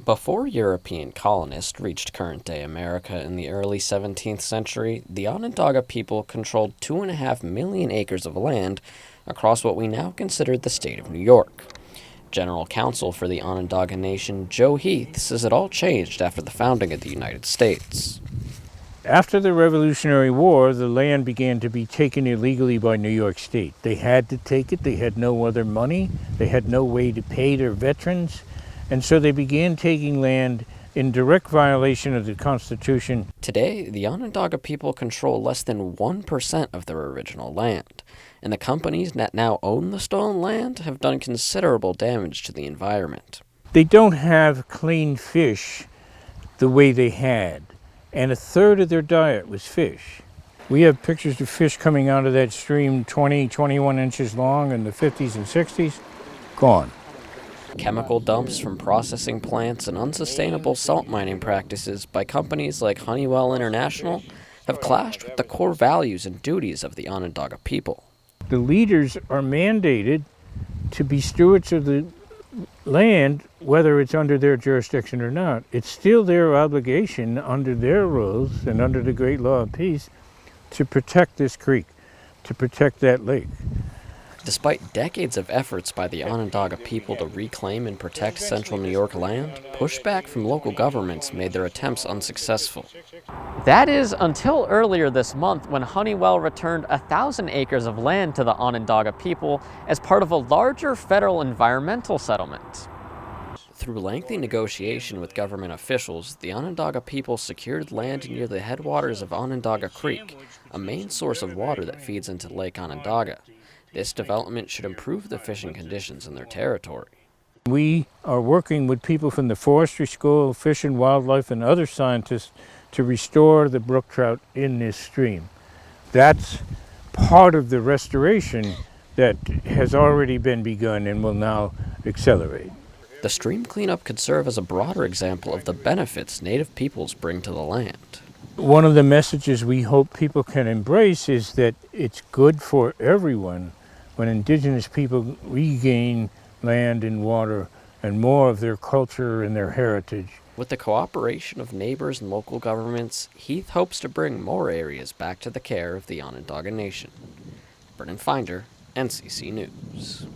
Before European colonists reached current-day America in the early 17th century, the Onondaga people controlled 2.5 million acres of land across what we now consider the state of New York. General Counsel for the Onondaga Nation, Joe Heath, says it all changed after the founding of the United States. After the Revolutionary War, the land began to be taken illegally by New York State. They had to take it. They had no other money. They had no way to pay their veterans. And so they began taking land in direct violation of the Constitution. Today, the Onondaga people control less than 1% of their original land, and the companies that now own the stolen land have done considerable damage to the environment. They don't have clean fish the way they had, and a third of their diet was fish. We have pictures of fish coming out of that stream 20, 21 inches long in the 50s and 60s, gone. Chemical dumps from processing plants and unsustainable salt mining practices by companies like Honeywell International have clashed with the core values and duties of the Onondaga people. The leaders are mandated to be stewards of the land, whether it's under their jurisdiction or not. It's still their obligation under their rules and under the Great Law of Peace to protect this creek, to protect that lake. Despite decades of efforts by the Onondaga people to reclaim and protect central New York land, pushback from local governments made their attempts unsuccessful. That is, until earlier this month when Honeywell returned 1,000 acres of land to the Onondaga people as part of a larger federal environmental settlement. Through lengthy negotiation with government officials, the Onondaga people secured land near the headwaters of Onondaga Creek, a main source of water that feeds into Lake Onondaga. This development should improve the fishing conditions in their territory. We are working with people from the Forestry School, Fish and Wildlife, and other scientists to restore the brook trout in this stream. That's part of the restoration that has already been begun and will now accelerate. The stream cleanup could serve as a broader example of the benefits Native peoples bring to the land. One of the messages we hope people can embrace is that it's good for everyone when Indigenous people regain land and water and more of their culture and their heritage. With the cooperation of neighbors and local governments, Heath hopes to bring more areas back to the care of the Onondaga Nation. Brennan Finder, NCC News.